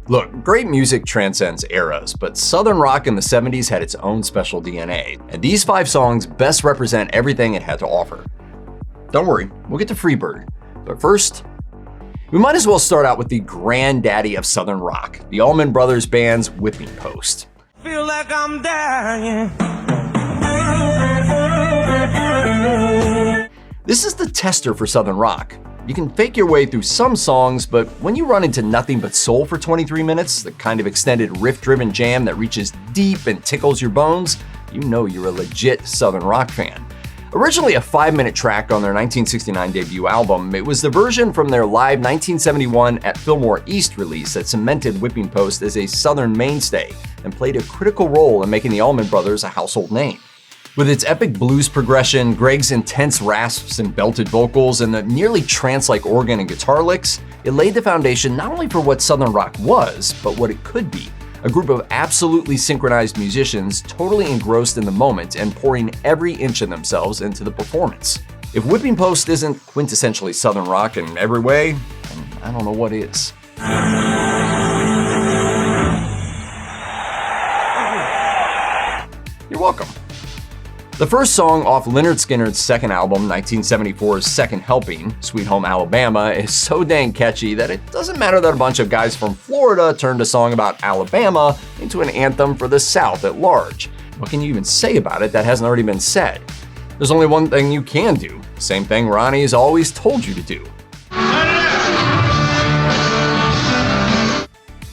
Look, great music transcends eras, but Southern rock in the 70s had its own special DNA, and these 5 songs best represent everything it had to offer. Don't worry, we'll get to Freebird, but first, we might as well start out with the granddaddy of Southern rock, the Allman Brothers Band's Whipping Post. Feel like I'm dying. This is the tester for Southern rock. You can fake your way through some songs, but when you run into nothing but soul for 23 minutes, the kind of extended riff-driven jam that reaches deep and tickles your bones, you know you're a legit Southern rock fan. Originally a 5-minute track on their 1969 debut album, it was the version from their live 1971 at Fillmore East release that cemented Whipping Post as a Southern mainstay and played a critical role in making the Allman Brothers a household name. With its epic blues progression, Greg's intense rasps and belted vocals, and the nearly trance-like organ and guitar licks, it laid the foundation not only for what Southern rock was, but what it could be. A group of absolutely synchronized musicians totally engrossed in the moment and pouring every inch of themselves into the performance. If Whipping Post isn't quintessentially Southern rock in every way, then I don't know what is. You're welcome. The first song off Lynyrd Skynyrd's second album, 1974's Second Helping, Sweet Home Alabama, is so dang catchy that it doesn't matter that a bunch of guys from Florida turned a song about Alabama into an anthem for the South at large. What can you even say about it that hasn't already been said? There's only one thing you can do, same thing Ronnie's always told you to do.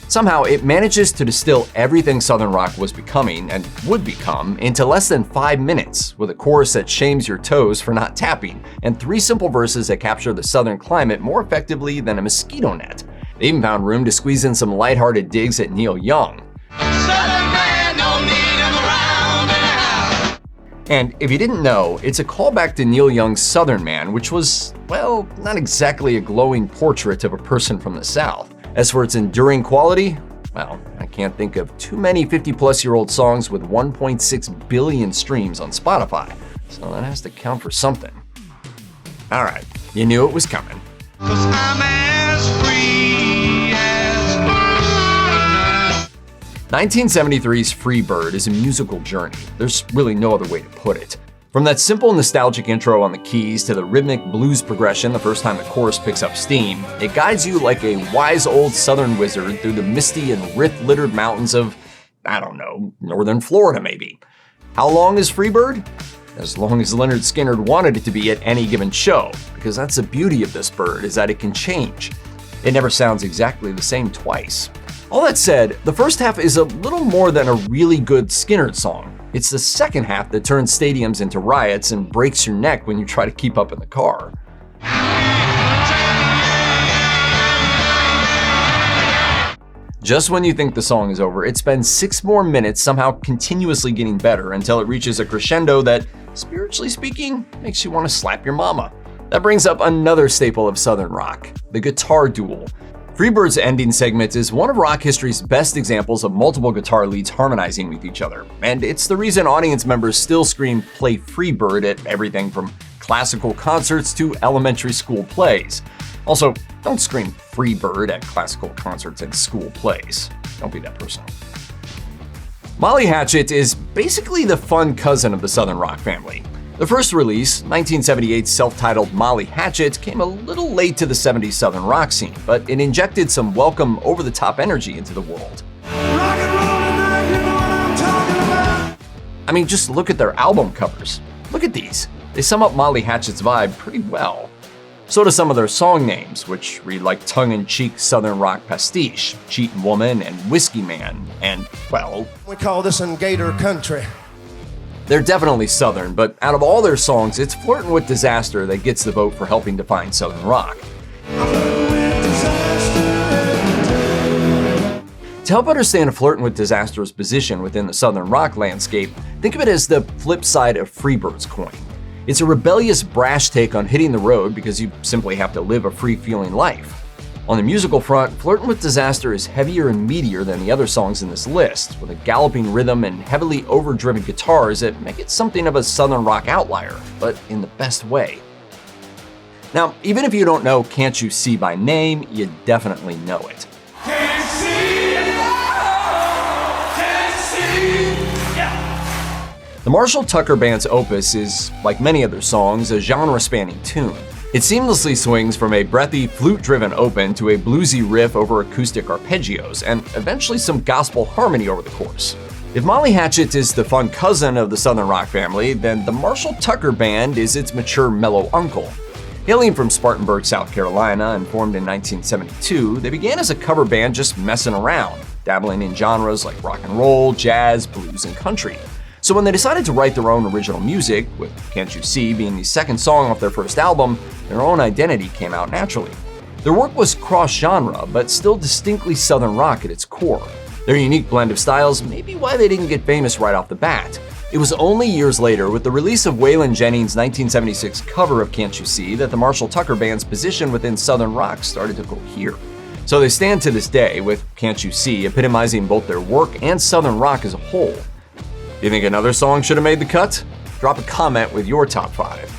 Somehow, it manages to distill everything Southern rock was becoming and would become into less than 5 minutes, with a chorus that shames your toes for not tapping, and 3 simple verses that capture the Southern climate more effectively than a mosquito net. They even found room to squeeze in some lighthearted digs at Neil Young. Southern man, don't need him around anyhow. And if you didn't know, it's a callback to Neil Young's Southern Man, which was, well, not exactly a glowing portrait of a person from the South. As for its enduring quality, well, I can't think of too many 50-plus-year-old songs with 1.6 billion streams on Spotify, so that has to count for something. All right, you knew it was coming. 'Cause I'm as free as 1973's Freebird is a musical journey. There's really no other way to put it. From that simple nostalgic intro on the keys to the rhythmic blues progression the first time the chorus picks up steam, it guides you like a wise old southern wizard through the misty and riff-littered mountains of, I don't know, northern Florida maybe. How long is Freebird? As long as Lynyrd Skynyrd wanted it to be at any given show, because that's the beauty of this bird, is that it can change. It never sounds exactly the same twice. All that said, the first half is a little more than a really good Skynyrd song. It's the second half that turns stadiums into riots and breaks your neck when you try to keep up in the car. Just when you think the song is over, it spends 6 more minutes somehow continuously getting better until it reaches a crescendo that, spiritually speaking, makes you want to slap your mama. That brings up another staple of Southern rock, the guitar duel. Freebird's ending segment is one of rock history's best examples of multiple guitar leads harmonizing with each other, and it's the reason audience members still scream "Play Freebird" at everything from classical concerts to elementary school plays. Also, don't scream "Freebird" at classical concerts and school plays. Don't be that person. Molly Hatchet is basically the fun cousin of the Southern rock family. The first release, 1978's self-titled Molly Hatchet, came a little late to the 70s Southern rock scene, but it injected some welcome over-the-top energy into the world. I mean, just look at their album covers. Look at these. They sum up Molly Hatchet's vibe pretty well. So do some of their song names, which read like tongue-in-cheek Southern rock pastiche, Cheatin' Woman and Whiskey Man, and, well, we call this in Gator Country. They're definitely Southern, but out of all their songs, it's Flirtin' with Disaster that gets the vote for helping define Southern rock. To help understand Flirtin' with Disaster's position within the Southern rock landscape, think of it as the flip side of Freebird's coin. It's a rebellious, brash take on hitting the road because you simply have to live a free-feeling life. On the musical front, Flirtin' with Disaster is heavier and meatier than the other songs in this list, with a galloping rhythm and heavily overdriven guitars that make it something of a Southern rock outlier, but in the best way. Now, even if you don't know Can't You See by name, you definitely know it. Can't see. The Marshall Tucker Band's opus is, like many other songs, a genre-spanning tune. It seamlessly swings from a breathy, flute-driven open to a bluesy riff over acoustic arpeggios, and eventually some gospel harmony over the course. If Molly Hatchet is the fun cousin of the Southern rock family, then the Marshall Tucker Band is its mature, mellow uncle. Hailing from Spartanburg, South Carolina, and formed in 1972, they began as a cover band just messing around, dabbling in genres like rock and roll, jazz, blues, and country. So when they decided to write their own original music, with Can't You See being the second song off their first album, their own identity came out naturally. Their work was cross-genre, but still distinctly Southern rock at its core. Their unique blend of styles may be why they didn't get famous right off the bat. It was only years later, with the release of Waylon Jennings' 1976 cover of Can't You See, that the Marshall Tucker Band's position within Southern rock started to cohere. So they stand to this day, with Can't You See epitomizing both their work and Southern rock as a whole. Do you think another song should have made the cut? Drop a comment with your top 5.